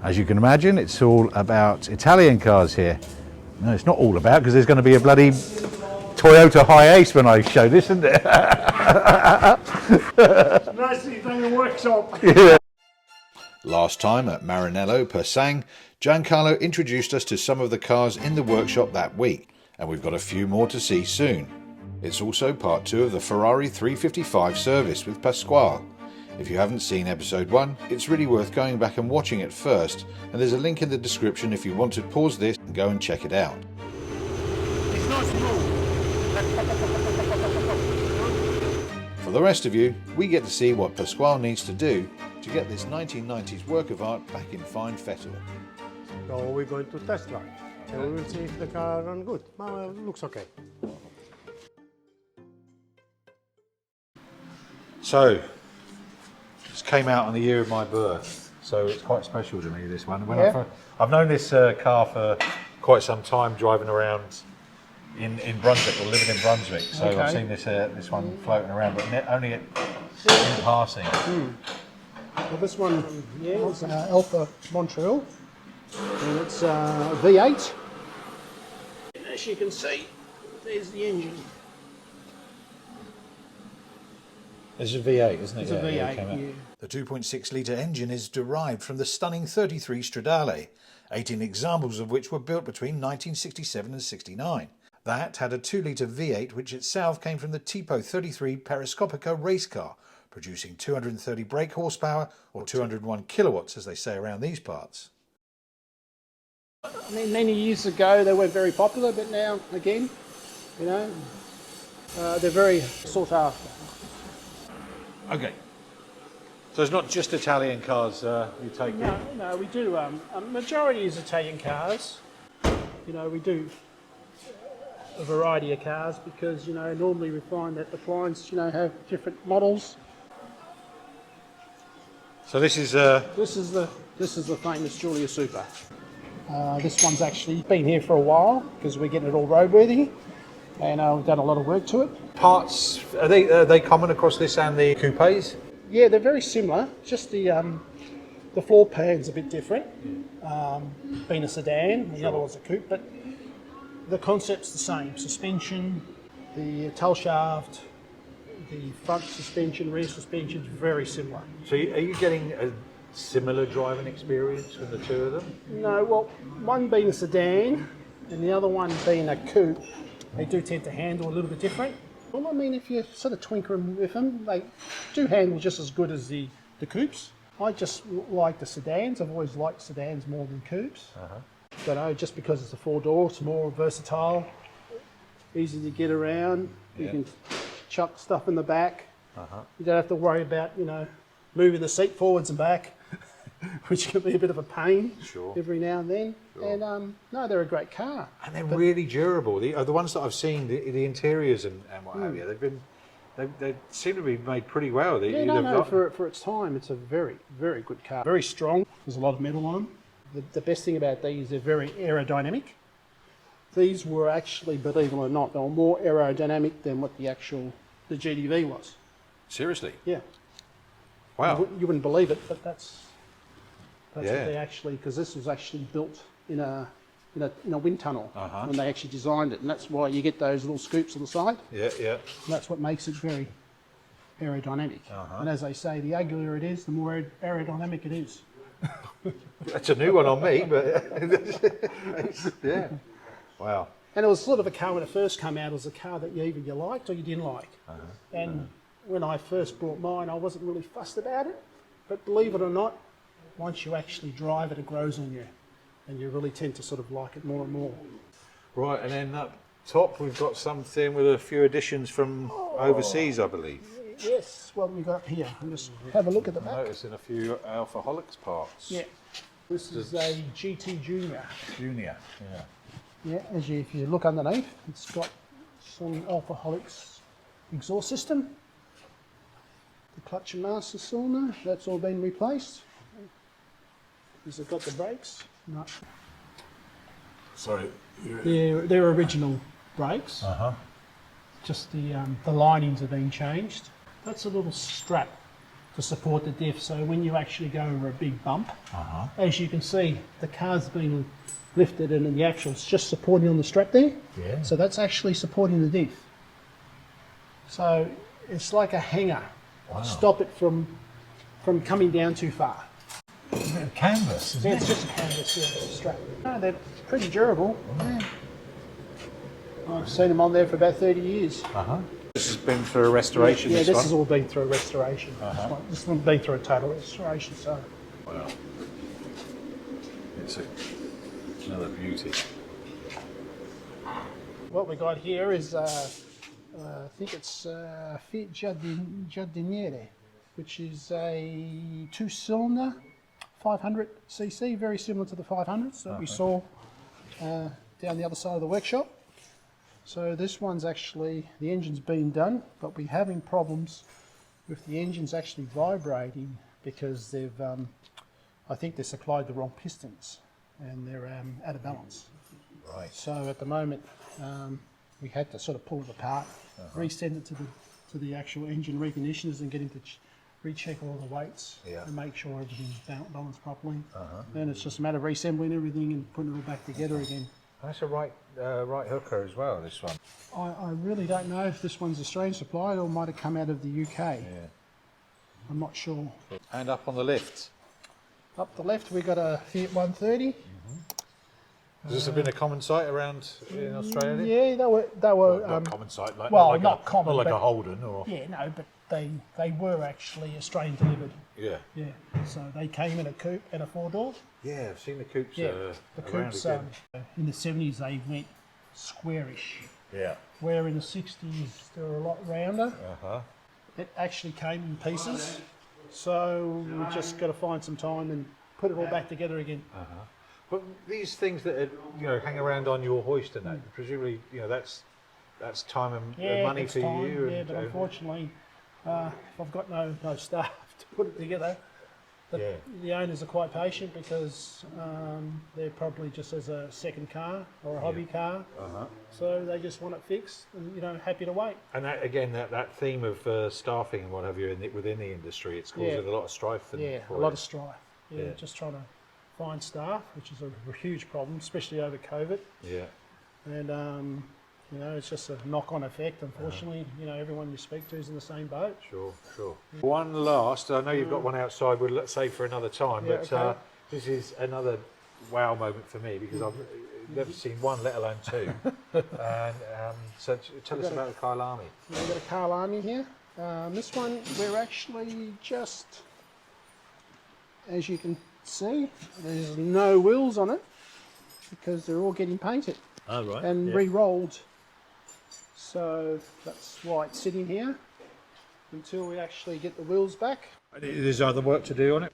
As you can imagine, it's all about Italian cars here. No, it's not all about, because there's going to be a bloody Toyota Hi-Ace when I show this, isn't it? It's nice that you've done your workshop. Yeah. Last time at Maranello Pur-sang, Giancarlo introduced us to some of the cars in the workshop that week, and we've got a few more to see soon. It's also part 2 of the Ferrari 355 service with Pasquale. If you haven't seen episode 1, it's really worth going back and watching it first, and there's a link in the description if you want to pause this and go and check it out. It's not smooth. For the rest of you, we get to see what Pasquale needs to do to get this 1990s work of art back in fine fettle. So we're going to test drive, and we will see if the car runs good. Well, it looks okay. So, this came out on the year of my birth, so it's quite special to me, this one. I've known this car for quite some time, driving around in Brunswick, or living in Brunswick, so okay. I've seen this one floating around, but only in passing. Well, this one is Alpha Montreal, and it's a V8. As you can see, there's the engine. It's a V8, isn't it? It's a V8, yeah. The 2.6 litre engine is derived from the stunning 33 Stradale, 18 examples of which were built between 1967 and 69. That had a 2 litre V8, which itself came from the Tipo 33 Periscopico race car, producing 230 brake horsepower, or 201 kilowatts as they say around these parts. I mean, many years ago they weren't very popular, but now, again, you know, they're very sought after. Okay, so it's not just Italian cars you take in? No, we do. A majority is Italian cars. You know, we do a variety of cars because, you know, normally we find that the clients, you know, have different models. So this is This is the famous Giulia Super. This one's actually been here for a while because we're getting it all roadworthy, and we've done a lot of work to it. Parts, are they common across this and the coupes? Yeah, they're very similar. Just the floor pan's a bit different. Being a sedan, the other one's a coupe, but the concept's the same. Suspension, the tail shaft, the front suspension, rear suspension is very similar. So are you getting a similar driving experience with the two of them? No, well, one being a sedan and the other one being a coupe, they do tend to handle a little bit different. Well, I mean, if you sort of twinkering with them, they do handle just as good as the coupes. I just like the sedans. I've always liked sedans more than coupes. Don't know, just because it's a 4-door, it's more versatile, easy to get around. You can chuck stuff in the back. You don't have to worry about, you know, moving the seat forwards and back, which can be a bit of a pain every now and then. And no, they're a great car. And they're really durable. The ones that I've seen, the interiors and what have you, they seem to be made pretty well. For its time, it's a very, very good car. Very strong. There's a lot of metal on them. The best thing about these, they're very aerodynamic. These were actually, believe it or not, they were more aerodynamic than what the GDV was. Seriously? Yeah. Wow. You wouldn't believe it, but that's what they actually, because this was actually built in a wind tunnel when they actually designed it, and that's why you get those little scoops on the side. Yeah. And that's what makes it very aerodynamic. And as they say, the uglier it is, the more aerodynamic it is. That's a new one on me, but yeah. Wow. And it was sort of a car when it first came out, it was a car that either you liked or you didn't like. And when I first bought mine, I wasn't really fussed about it. But believe it or not, once you actually drive it, it grows on you. And you really tend to sort of like it more and more. Right, and then up top we've got something with a few additions from overseas, I believe. Yes, what have we got up here? And just have a look at the back. I'm noticing a few Alphaholics parts. Yeah. This is a GT Junior. Junior, yeah. Yeah, if you look underneath, it's got some Alphaholics exhaust system. The clutch and master cylinder, that's all been replaced. Has it got the brakes? No. Sorry. They're original brakes. Just the linings have been changed. That's a little strap to support the diff. So when you actually go over a big bump, as you can see, the car's been lifted and the axle's just supporting on the strap there. Yeah. So that's actually supporting the diff. So it's like a hanger. Wow. Stop it from coming down too far. It's a bit of canvas, isn't Yeah, it? it's just a canvas strap. No, they're pretty durable. Yeah. I've seen them on there for about 30 years. This has been through a restoration. Yeah, this one? has all been through a restoration. This one's been through a total restoration. So Wow. It's another beauty. what we got here is, I think it's Fiat Giardiniere, which is a 2-cylinder 500cc, very similar to the 500s that we saw down the other side of the workshop. So this one's actually, the engine's been done, but we're having problems with the engines actually vibrating because they've, I think they supplied the wrong pistons and they're out of balance. Right. So at the moment, we had to sort of pull it apart, resend it to the actual engine reconditioners and get him to recheck all the weights and make sure everything's balanced properly. Then it's just a matter of reassembling everything and putting it all back together again. That's a right hooker as well, this one. I really don't know if this one's Australian supplied or might have come out of the UK. Yeah. I'm not sure. And up on the lift. Up the left we got a Fiat 130. Has this been a common sight around in Australia? then? Yeah, they were Well, not common sight, like, well, not, like not common, not like but- a Holden or. yeah, no, but they were actually Australian delivered. Yeah. Yeah, so they came in a coupe and a 4-door. Yeah, I've seen the coupes. Yeah, the around coupes again. in the 70s they went squarish, Yeah. where in the 60s they were a lot rounder. It actually came in pieces, so we just got to find some time and put it all back together again. But these things that are, hang around on your hoist and that, presumably, that's time and money it's for time, you. yeah, and, but unfortunately, if I've got no staff to put it together, the owners are quite patient because they're probably just as a second car or a hobby car, so they just want it fixed and happy to wait. And that again, that theme of staffing and what have you within the industry, it's causing a lot of strife. A lot of strife. Yeah, just trying to find staff, which is a huge problem, especially over COVID. Yeah. And it's just a knock-on effect. Unfortunately, everyone you speak to is in the same boat. Sure. One last, I know you've got one outside, we'll let's say for another time, Yeah, but okay. this is another wow moment for me because I've never seen one, let alone two. And so tell us about the Kyle Army. We've got a Carl Army here. This one, we're actually just, as you can see, there's no wheels on it because they're all getting painted and re-rolled. So that's why it's sitting here until we actually get the wheels back. There's other work to do on it?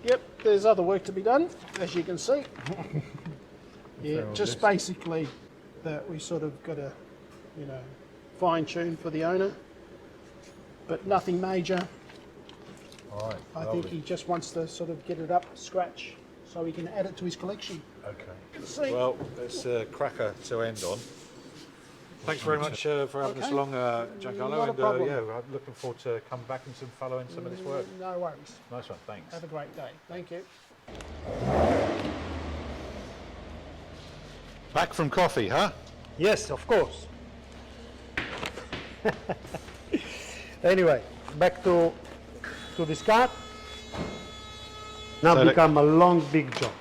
Yep, there's other work to be done, as you can see. Yeah, just basically that we sort of got to, fine tune for the owner, but nothing major. All right, I think he just wants to sort of get it up scratch so he can add it to his collection. Okay. Well, it's a cracker to end on. Thanks very much for having us along, Giancarlo. Not a problem. I'm looking forward to coming back and following some of this work. No worries. Nice one, thanks. Have a great day. Thank you. Back from coffee, huh? Yes, of course. Anyway, back to this car. Now So become a long, big job.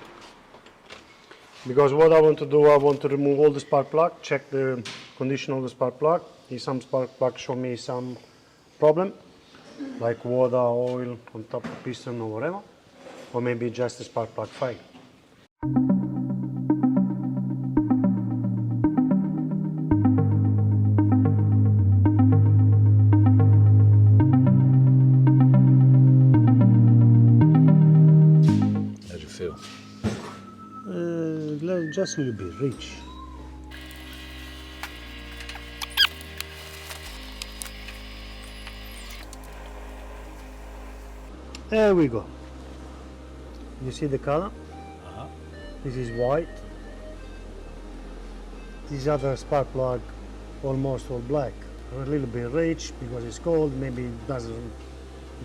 Because what I want to do, I want to remove all the spark plug, check the condition of the spark plug. If some spark plug show me some problem, like water, oil on top of piston or whatever, or maybe just a spark plug fail. How do you feel? Just a little bit rich. There we go. You see the color? This is white. These other spark plug almost all black. A little bit rich because it's cold, maybe it doesn't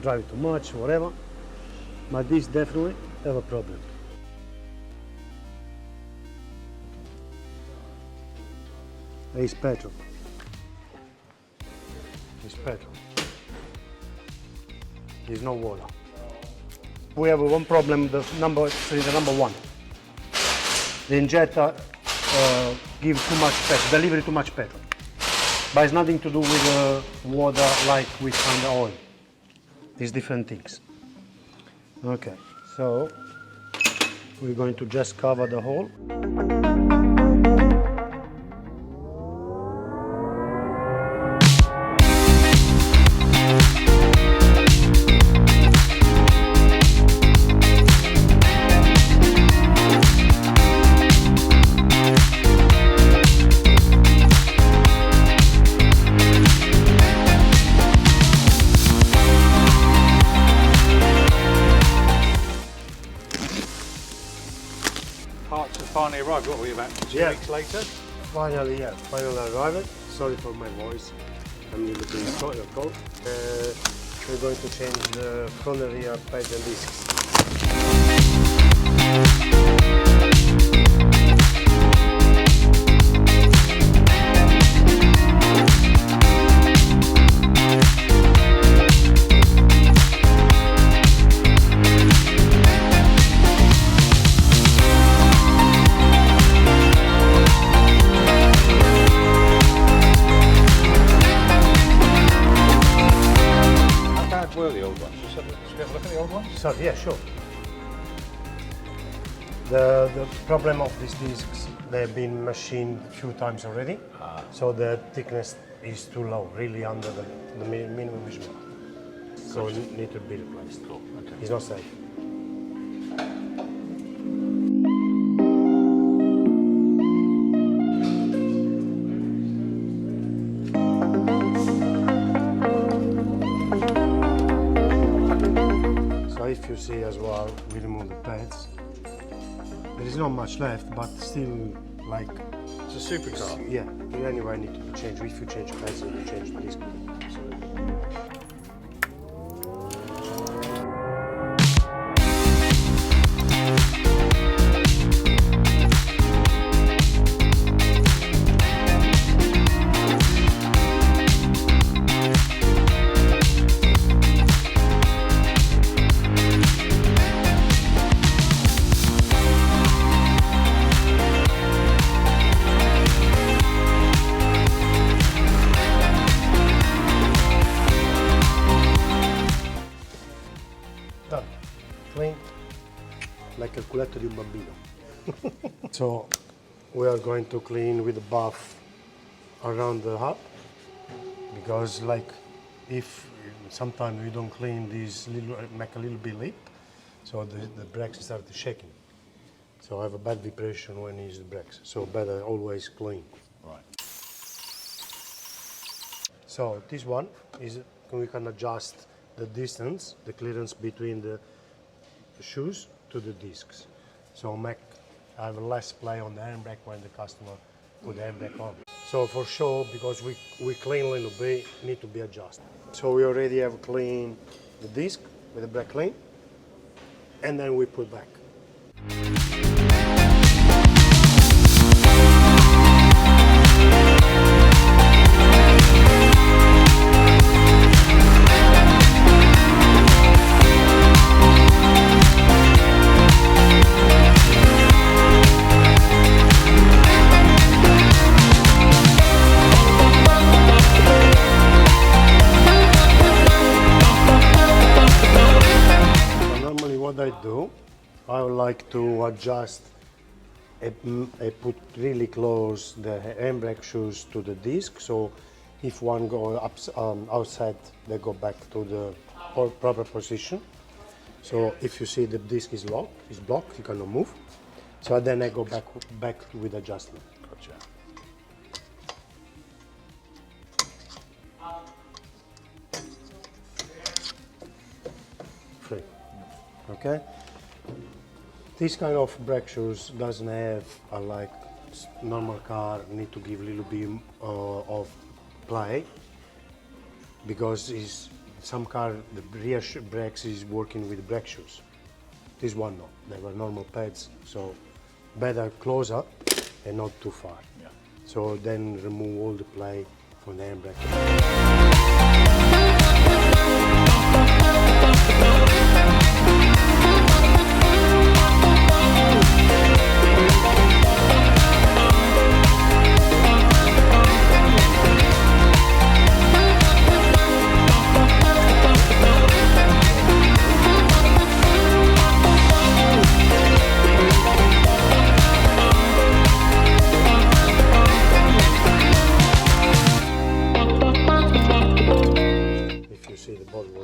drive too much, whatever. But this definitely have a problem. It's petrol. It's petrol. There's no water. We have one problem, the number one. The injector gives too much petrol, deliver too much petrol. But it's nothing to do with water like with the oil. It's different things. Okay, so we're going to just cover the hole. Parts have finally arrived. What were we about 2 weeks later? Finally arrived. Sorry for my voice. I'm a little bit cold. We're going to change the front and rear pads and discs. Were the old ones? Just have a look at the old ones. So yeah, sure. The problem of these discs, they've been machined a few times already, so the thickness is too low, really under the minimum measurement. So it need to be replaced. Cool. Okay. It's not safe. If you see as well, we remove the pads. There is not much left, but still, like, It's a supercar. yeah. Anyway, need to be changed. If you change pads, you change the disc. Done. Clean. Like il culetto di un bambino. So we are going to clean with the buff around the hub, because like if sometimes we don't clean these little, make a little bit lip, so the brakes start shaking. So I have a bad vibration when it's the brakes. So better always clean. Right. So this one is, we can adjust the distance, the clearance between the shoes to the discs. So I have less play on the handbrake when the customer put the handbrake on. So for sure, because we clean a little bit, need to be adjusted. So we already have cleaned the disc with the brake clean, and then we put back. I would like to adjust and put really close the handbrake shoes to the disc, so if one go up, outside, they go back to the proper position. So if you see the disc is locked, is blocked, you cannot move. So then I go back with adjustment. Gotcha. Free. Okay. This kind of brake shoes doesn't have a like normal car, need to give a little bit of play, because it's some car, the rear brakes is working with brake shoes. This one no, they were normal pads, so better closer and not too far. Yeah. So then remove all the play from the handbrake.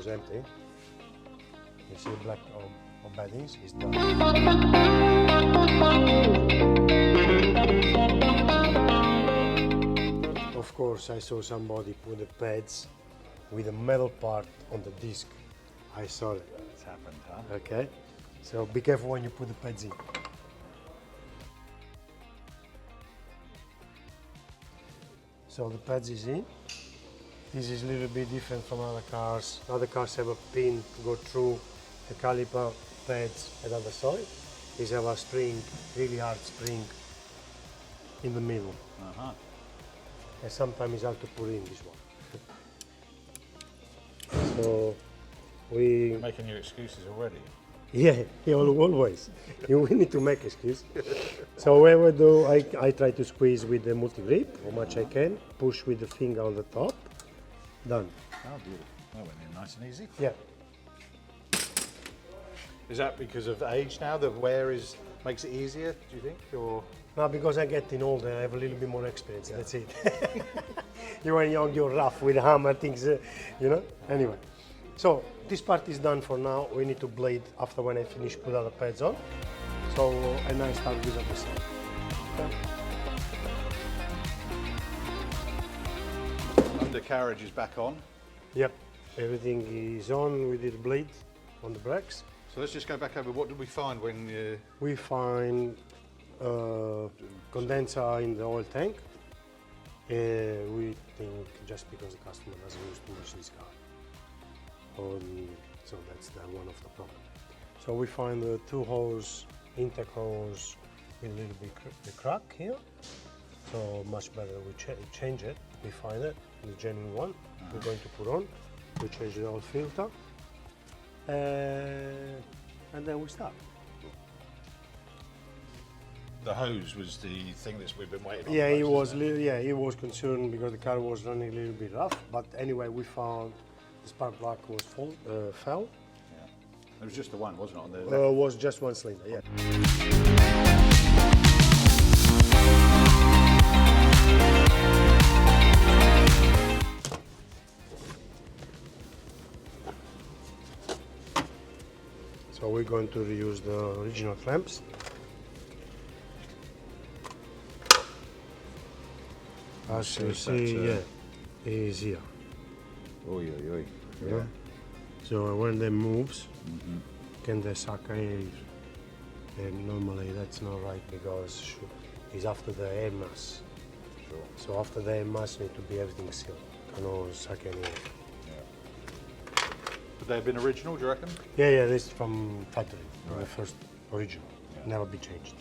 Empty. You see black or beddings is done. Of course, I saw somebody put the pads with a metal part on the disc. I saw it. It's happened, huh? Okay, so be careful when you put the pads in. So the pads is in. This is a little bit different from other cars. Other cars have a pin to go through the caliper pads at the other side. These have a spring, really hard spring in the middle. And sometimes it's hard to put in this one. So You're making your excuses already. yeah, always. We need to make excuse. So what I do, I try to squeeze with the multi-grip, how much I can, push with the finger on the top. Done. Oh, beautiful. That went in nice and easy. Yeah. Is that because of age now? The wear makes it easier, do you think? Or No, because I'm getting older, I have a little bit more experience, that's it. You when young, you're rough with hammer, things, you know? Anyway, so this part is done for now. We need to blade after when I finish put other pads on. So, and I start with the other side. Okay. undercarriage is back on. Yep, everything is on. We did blade on the brakes. So let's just go back over. What did we find when you... We find condenser in the oil tank. We think just because the customer doesn't use too much this car. So that's one of the problem. So we find the two hose, intake hose with a little bit the crack here. So much better we change it. We find it, the genuine one. We're going to put on. We change the oil filter. And then we start. The hose was the thing that we've been waiting on. Yeah, he was concerned because the car was running a little bit rough. But anyway, we found the spark plug was fell. Yeah. It was just the one, wasn't it? On the Was just one cylinder, yeah. So we're going to reuse the original clamps. As you see, yeah, is here. Oi, oi, oi. Yeah. So when they moves, can they suck air? And normally that's not right because it's after the air mass. Sure. So after the air mass need to be everything sealed. Cannot suck any air. Would they have been original, do you reckon? Yeah, this is from factory, the first original, never be changed.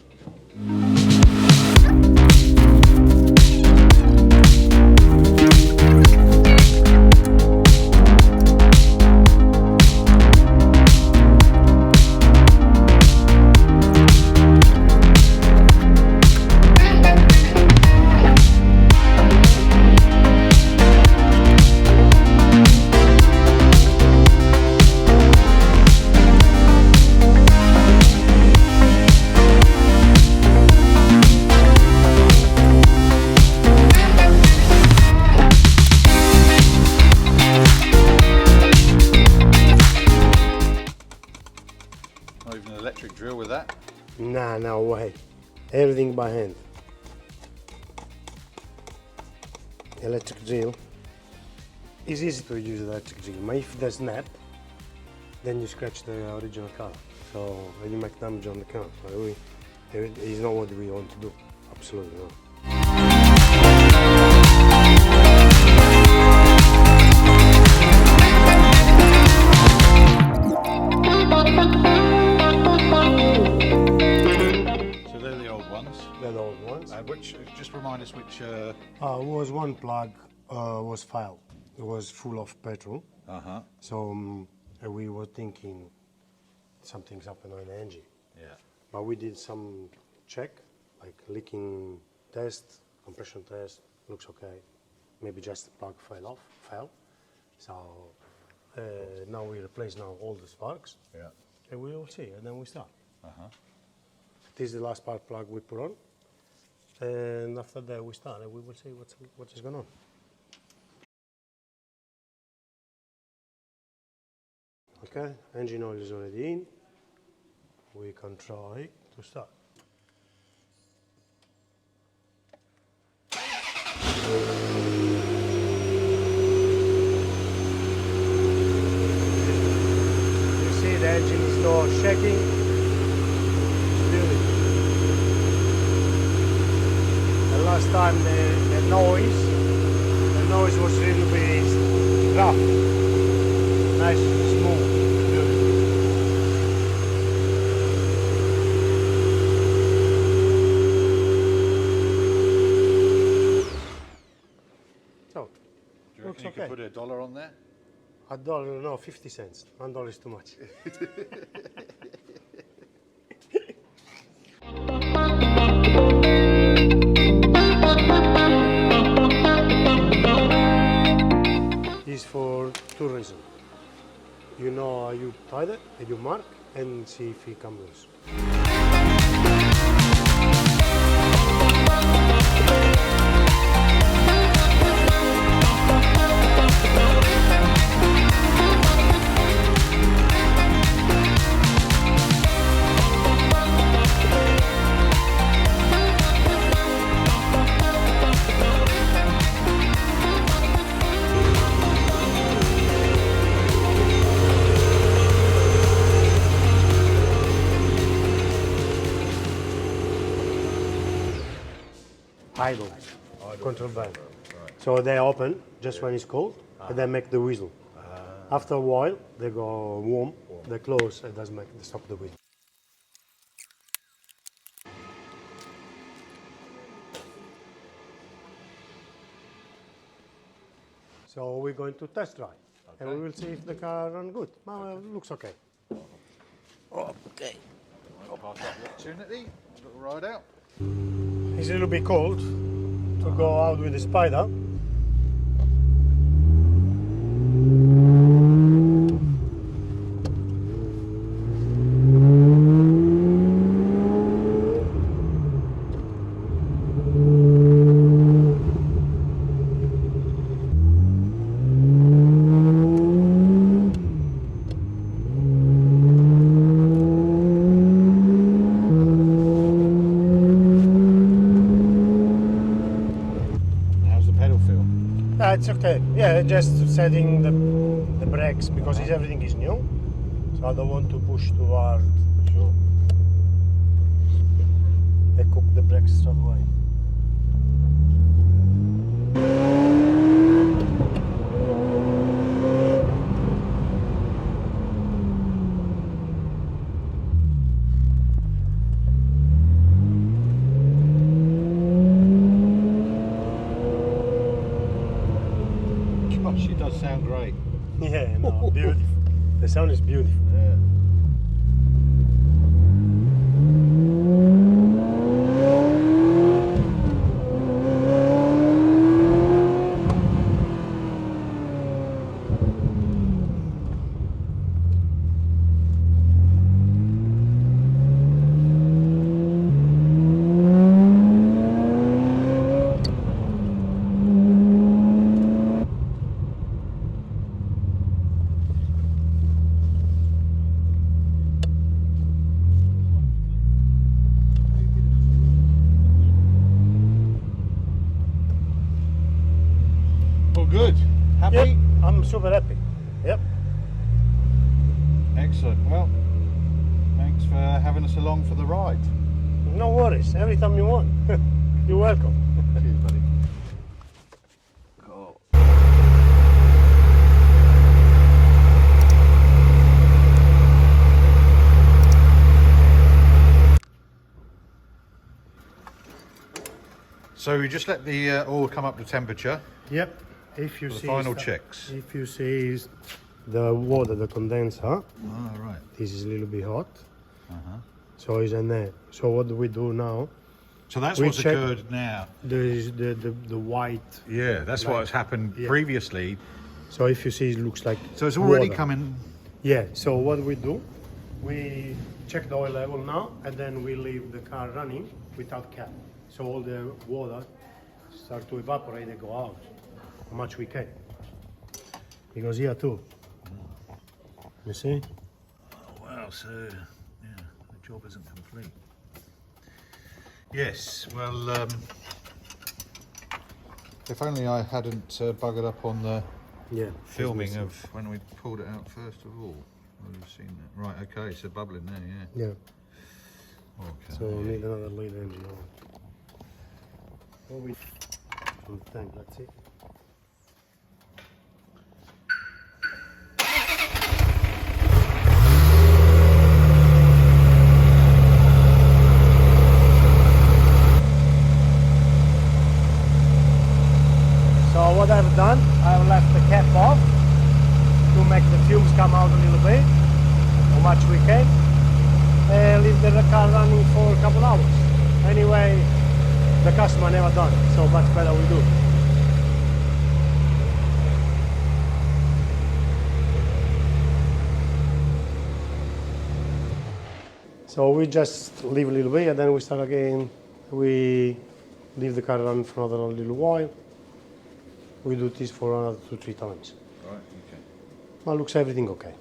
Not even an electric drill with that? Nah, no way. Everything by hand. Electric drill. It's easy to use electric drill. But if there's snap, then you scratch the original car. So you make damage on the car. It's not what we want to do. Absolutely not. ones. Which, just remind us which... Was one plug was failed. It was full of petrol. So we were thinking something's happened on the engine. Yeah. But we did some check, like leaking test, compression test, looks okay. Maybe just the plug fell. So now we replace all the sparks. Yeah. And we will see, and then we start. This is the last spark plug we put on. And after that we start, and we will see what is going on. Okay, engine oil is already in. We can try to start. You see the engine is not shaking. It's beautiful. The last time the noise was really rough. Nice, smooth, beautiful. So, Do you looks reckon you okay. could put $1 on there? $1, no, 50 cents. $1 is too much. Is for two reasons. You know, you tie it and you mark and see if it comes loose. Idle. Control valve. Right. So they open just when it's cold, and they make the whistle. After a while, they go warm, they close, and does make stop the whistle. So we're going to test drive, and we will see if the car runs good. Well, it looks okay. Okay. I'll pass that opportunity. A little ride out. It's a little bit cold to go out with the Spider. It's okay. Yeah, just setting the brakes because everything is new, so I don't want to push too hard. Sure. They cook the brakes straight away. She does sound great. Yeah, no, beautiful. The sound is beautiful. Yeah. Good. Happy? Yep, I'm super happy. Yep. Excellent. Well, thanks for having us along for the ride. No worries. Every time you want. You're welcome. Cheers, buddy. Cool. So we just let the oil come up to temperature. Yep. If you For the see final checks. If you see the water, the condenser, Ah, right. this is a little bit hot. So it's in there. So what do we do now? So that's We what's check- occurred now. There is the white. Yeah, that's what has happened Yeah. previously. So if you see, it looks like So it's already water. coming. Yeah. So what we do? We check the oil level now, and then we leave the car running without cap. So all the water start to evaporate and go out. How much we can. Because here too. You see? Oh, wow, so yeah, the job isn't complete. Yes, well, if only I hadn't buggered up on the Yeah. filming of when we pulled it out first of all. I would have seen that. Right, okay, so bubbling there, yeah. Yeah. Okay. So we need another liter engine oil. What we from the tank, that's it. So what I've done, I've left the cap off to make the fumes come out a little bit, how much we can, and leave the car running for a couple hours. Anyway, the customer never done it, so much better we do. So we just leave a little bit and then we start again. We leave the car running for another little while. We do this for another 2-3 times. Right, okay. Well, looks everything okay.